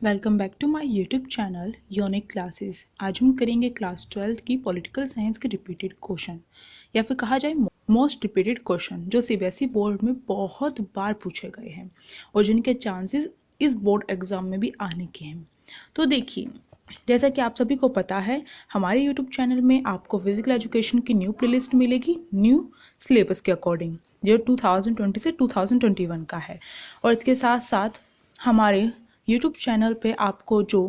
Welcome back to my YouTube channel unique classes. आज हम करेंगे क्लास 12 की पॉलिटिकल साइंस के रिपीटेड क्वेश्चन या फिर कहा जाए मोस्ट रिपीटेड क्वेश्चन जो सीबीएसई बोर्ड में बहुत बार पूछे गए हैं और जिनके चांसेस इस बोर्ड एग्जाम में भी आने के हैं। तो देखिए, जैसा कि आप सभी को पता है, हमारे यूट्यूब चैनल में आपको फिजिकल एजुकेशन की न्यू प्लेलिस्ट मिलेगी न्यू सिलेबस के अकॉर्डिंग, जो 2020 से 2021 का है। और इसके साथ साथ हमारे यूट्यूब चैनल पे आपको जो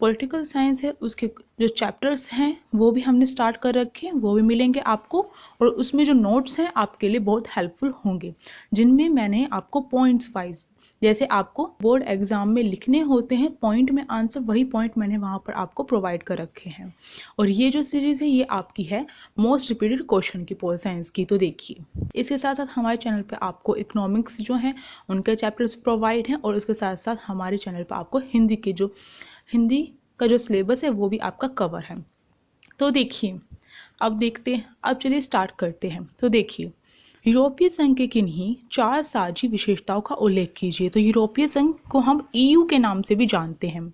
पॉलिटिकल साइंस है उसके जो चैप्टर्स हैं वो भी हमने स्टार्ट कर रखे हैं, वो भी मिलेंगे आपको। और उसमें जो नोट्स हैं आपके लिए बहुत हेल्पफुल होंगे, जिनमें मैंने आपको पॉइंट्स वाइज, जैसे आपको बोर्ड एग्जाम में लिखने होते हैं पॉइंट में आंसर, वही पॉइंट मैंने वहाँ पर आपको प्रोवाइड कर रखे हैं। और ये जो सीरीज़ है ये आपकी है मोस्ट रिपीटेड क्वेश्चन की पोल साइंस की। तो देखिए, इसके साथ साथ हमारे चैनल पे आपको इकोनॉमिक्स जो हैं उनके चैप्टर्स प्रोवाइड हैं, और उसके साथ साथ हमारे चैनल पर आपको हिंदी का जो सिलेबस है वो भी आपका कवर है। तो देखिए, अब चलिए स्टार्ट करते हैं। तो देखिए, यूरोपीय संघ के किन्हीं 4 साझी विशेषताओं का उल्लेख कीजिए। तो यूरोपीय संघ को हम ईयू के नाम से भी जानते हैं,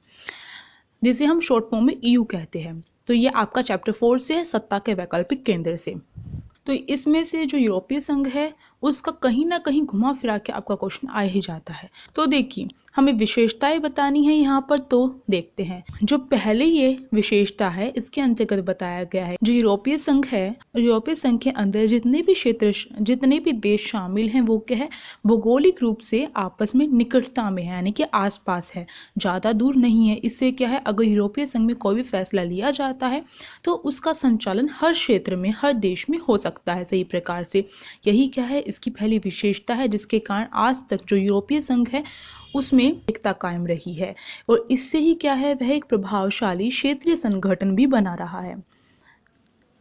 जिसे हम शॉर्ट फॉर्म में ईयू कहते हैं। तो ये आपका चैप्टर 4 से है, सत्ता के वैकल्पिक केंद्र से। तो इसमें से जो यूरोपीय संघ है उसका कहीं ना कहीं घुमा फिरा के आपका क्वेश्चन आ ही जाता है। तो देखिए, हमें विशेषताएं बतानी है यहाँ पर। तो देखते हैं, जो पहले ये विशेषता है इसके अंतर्गत बताया गया है, जो यूरोपीय संघ है, यूरोपीय संघ के अंदर जितने भी देश शामिल हैं वो क्या है, भौगोलिक रूप से आपस में निकटता में है, यानी कि आसपास है, ज़्यादा दूर नहीं है। इससे क्या है, अगर यूरोपीय संघ में कोई भी फैसला लिया जाता है तो उसका संचालन हर क्षेत्र में, हर देश में हो सकता है सही प्रकार से। यही क्या है, इसकी पहली विशेषता है, जिसके कारण आज तक जो यूरोपीय संघ है उसमें एकता कायम रही है। और इससे ही क्या है, वह एक प्रभावशाली क्षेत्रीय संगठन भी बना रहा है।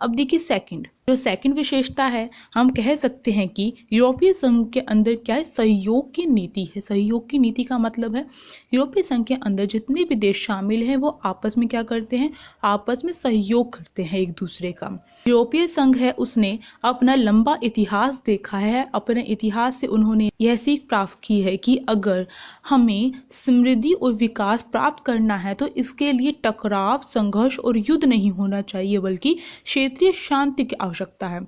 अब देखिए, सेकंड विशेषता है, हम कह सकते हैं कि यूरोपीय संघ के अंदर क्या है, सहयोग की नीति है। सहयोग की नीति का मतलब है, यूरोपीय संघ के अंदर जितने भी देश शामिल हैं वो आपस में क्या करते हैं, आपस में सहयोग करते हैं एक दूसरे का। यूरोपीय संघ है उसने अपना लंबा इतिहास देखा है, अपने इतिहास से उन्होंने यह सीख प्राप्त की है कि अगर हमें समृद्धि और विकास प्राप्त करना है तो इसके लिए टकराव, संघर्ष और युद्ध नहीं होना चाहिए, बल्कि क्षेत्रीय शांति की आवश्यकता है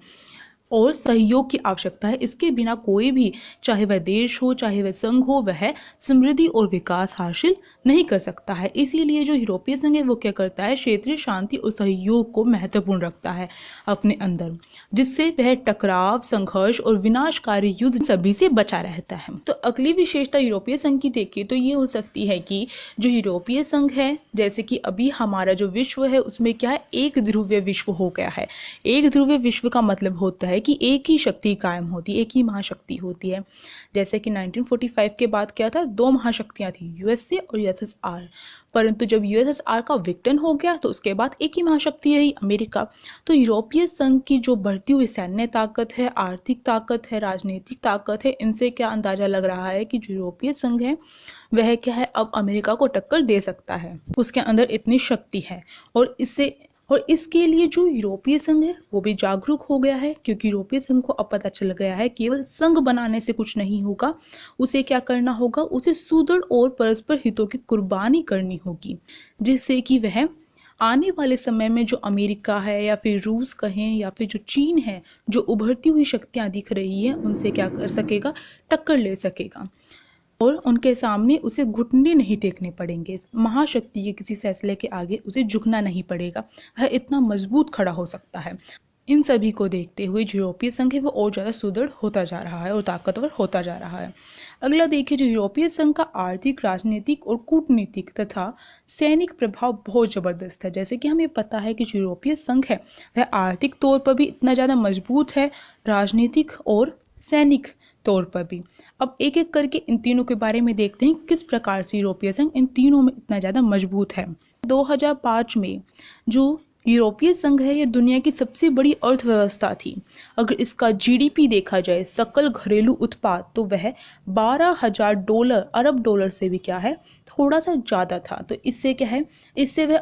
और सहयोग की आवश्यकता है। इसके बिना कोई भी, चाहे वह देश हो चाहे वह संघ हो, वह समृद्धि और विकास हासिल नहीं कर सकता है। इसीलिए जो यूरोपीय संघ है वो क्या करता है, क्षेत्रीय शांति और सहयोग को महत्वपूर्ण रखता है अपने अंदर, जिससे वह टकराव, संघर्ष और विनाशकारी युद्ध सभी से बचा रहता है। तो अगली विशेषता यूरोपीय संघ की देखिए तो ये हो सकती है कि जो यूरोपीय संघ है, जैसे कि अभी हमारा जो विश्व है उसमें क्या है, एक ध्रुवीय विश्व हो गया है। एक ध्रुवीय विश्व का मतलब होता है कि एक ही शक्ति कायम होती है, एक ही महाशक्ति होती है। जैसे कि 1945 के बाद क्या था, 2 महाशक्तियां थी, यूएसए और यूएसएसआर। परंतु जब यूएसएसआर का विघटन हो गया तो उसके बाद एक ही महाशक्ति रही, अमेरिका। तो यूरोपीय संघ की जो बढ़ती हुई सैन्य ताकत है, आर्थिक ताकत है, राजनीतिक ताकत है, इनसे क्या अंदाजा लग रहा है कि जो यूरोपीय संघ है वह क्या है, अब अमेरिका को टक्कर दे सकता है, उसके अंदर इतनी शक्ति है। और इसके लिए जो यूरोपीय संघ है वो भी जागरूक हो गया है, क्योंकि यूरोपीय संघ को अब पता चल गया है केवल संघ बनाने से कुछ नहीं होगा, उसे क्या करना होगा, उसे सुदृढ़ और परस्पर हितों की कुर्बानी करनी होगी, जिससे कि वह आने वाले समय में जो अमेरिका है या फिर रूस कहें या फिर जो चीन है, जो उभरती हुई शक्तियां दिख रही है, उनसे क्या कर सकेगा, टक्कर ले सकेगा और उनके सामने उसे घुटने नहीं टेकने पड़ेंगे। महाशक्ति के किसी फैसले के आगे उसे झुकना नहीं पड़ेगा, वह इतना मजबूत खड़ा हो सकता है। इन सभी को देखते हुए जो यूरोपीय संघ है वो और ज़्यादा सुदृढ़ होता जा रहा है और ताकतवर होता जा रहा है। अगला देखिए, जो यूरोपीय संघ का आर्थिक, राजनीतिक और कूटनीतिक तथा सैनिक प्रभाव बहुत ज़बरदस्त है। जैसे कि हमें पता है कि जो यूरोपीय संघ है वह आर्थिक तौर पर भी इतना ज़्यादा मजबूत है, राजनीतिक और सैनिक तौर पर भी। अब एक एक करके इन तीनों के बारे में देखते हैं, किस प्रकार से यूरोपीय संघ इन तीनों में इतना ज़्यादा मजबूत है। 2005 में जो यूरोपीय संघ है ये दुनिया की सबसे बड़ी अर्थव्यवस्था थी। अगर इसका जीडीपी देखा जाए, सकल घरेलू उत्पाद, तो वह 12,000 अरब डॉलर से भी क्या है, थोड़ा सा ज़्यादा था। तो इससे क्या है, इससे वह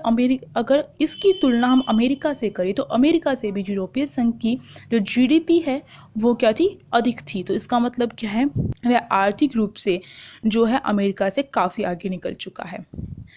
अगर इसकी तुलना हम अमेरिका से करें तो अमेरिका से भी यूरोपीय संघ की जो जीडीपी है वो क्या थी, अधिक थी। तो इसका मतलब क्या है, वह आर्थिक रूप से जो है अमेरिका से काफ़ी आगे निकल चुका है।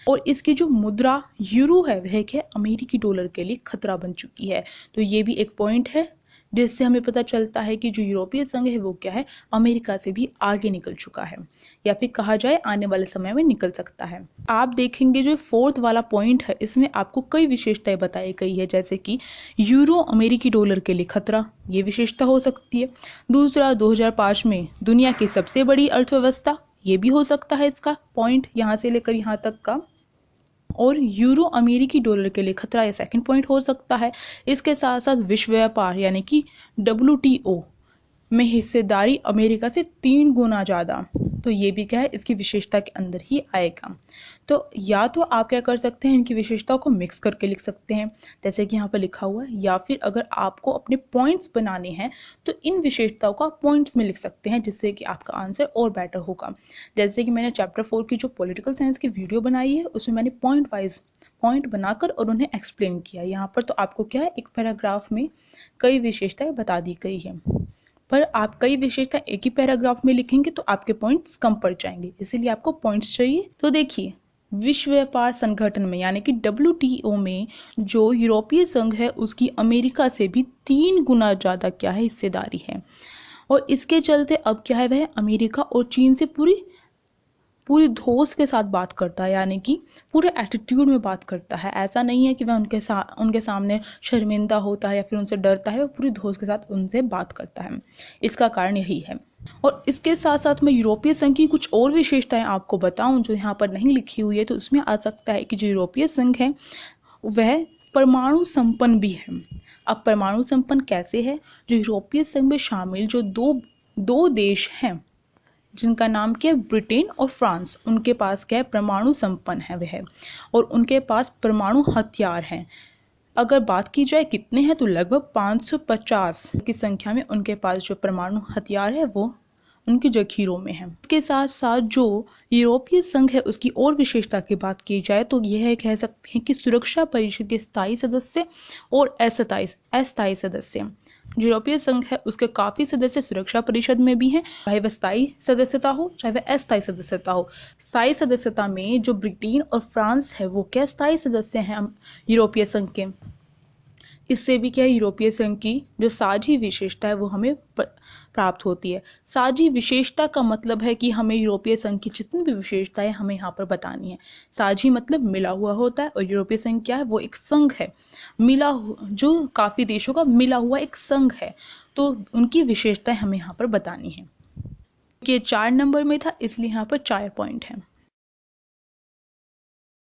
और इसकी जो मुद्रा यूरो है वह क्या है, अमेरिकी डॉलर के लिए खतरा बन चुकी है। तो ये भी एक पॉइंट है जिससे हमें पता चलता है कि जो यूरोपीय संघ है वो क्या है, अमेरिका से भी आगे निकल चुका है, या फिर कहा जाए आने वाले समय में निकल सकता है। आप देखेंगे जो फोर्थ वाला पॉइंट है इसमें आपको कई विशेषताएं बताई गई है, जैसे कि यूरो अमेरिकी डॉलर के लिए खतरा, ये विशेषता हो सकती है। दूसरा, 2005 में दुनिया की सबसे बड़ी अर्थव्यवस्था, ये भी हो सकता है इसका पॉइंट यहाँ से लेकर यहाँ तक का। और यूरो अमेरिकी डॉलर के लिए खतरा, ये सेकंड पॉइंट हो सकता है। इसके साथ साथ विश्व व्यापार यानी कि WTO में हिस्सेदारी अमेरिका से 3 गुना ज़्यादा, तो ये भी क्या है, इसकी विशेषता के अंदर ही आएगा। तो या तो आप क्या कर सकते हैं, इनकी विशेषताओं को मिक्स करके लिख सकते हैं जैसे कि यहाँ पर लिखा हुआ है, या फिर अगर आपको अपने पॉइंट्स बनाने हैं तो इन विशेषताओं का पॉइंट्स में लिख सकते हैं, जिससे कि आपका आंसर और बेटर होगा। जैसे कि मैंने चैप्टर 4 की जो पॉलिटिकल साइंस की वीडियो बनाई है उसमें मैंने पॉइंट वाइज पॉइंट बनाकर और उन्हें एक्सप्लेन किया। यहाँ पर तो आपको क्या है, एक पैराग्राफ में कई विशेषताएं बता दी गई है, पर आप कई विशेषता एक ही पैराग्राफ में लिखेंगे तो आपके पॉइंट्स कम पड़ जाएंगे, इसीलिए आपको पॉइंट्स चाहिए। तो देखिए, विश्व व्यापार संगठन में यानी कि WTO में जो यूरोपीय संघ है उसकी अमेरिका से भी 3 गुना ज़्यादा क्या है, हिस्सेदारी है। और इसके चलते अब क्या है, वह अमेरिका और चीन से पूरी धोस के साथ बात करता है, यानी कि पूरे एटीट्यूड में बात करता है। ऐसा नहीं है कि वह उनके सामने शर्मिंदा होता है या फिर उनसे डरता है, वह पूरी धोस के साथ उनसे बात करता है। इसका कारण यही है। और इसके साथ साथ मैं यूरोपीय संघ की कुछ और विशेषताएं आपको बताऊं जो यहाँ पर नहीं लिखी हुई है, तो उसमें आ सकता है कि जो यूरोपीय संघ है वह परमाणु संपन्न भी है। अब परमाणु संपन्न कैसे है, जो यूरोपीय संघ में शामिल जो दो देश हैं जिनका नाम क्या है, ब्रिटेन और फ्रांस, उनके पास क्या है, परमाणु संपन्न है वह, और उनके पास परमाणु हथियार हैं। अगर बात की जाए कितने हैं, तो लगभग 550 की संख्या में उनके पास जो परमाणु हथियार है वो उनकी जखीरों में है। इसके साथ साथ जो यूरोपीय संघ है उसकी और विशेषता की बात की जाए तो यह कह सकते हैं कि सुरक्षा परिषद के स्थायी सदस्य और अस्थायी सदस्य, जो यूरोपीय संघ है उसके काफ़ी सदस्य सुरक्षा परिषद में भी हैं, चाहे वह स्थायी सदस्यता हो चाहे वह अस्थायी सदस्यता हो। स्थायी सदस्यता में जो ब्रिटेन और फ्रांस है वो क्या स्थायी सदस्य हैं यूरोपीय संघ के। इससे भी क्या है, यूरोपीय संघ की जो साझी विशेषता है वो हमें प्राप्त होती है। साझी विशेषता का मतलब है कि हमें यूरोपीय संघ की जितनी भी विशेषताएं हमें यहाँ पर बतानी है। साझी मतलब मिला हुआ होता है, और यूरोपीय संघ क्या है, वो एक संघ है, जो काफ़ी देशों का मिला हुआ एक संघ है, तो उनकी विशेषताएं हमें यहाँ पर बतानी है। ये 4 नंबर में था इसलिए यहाँ पर 4 पॉइंट हैं।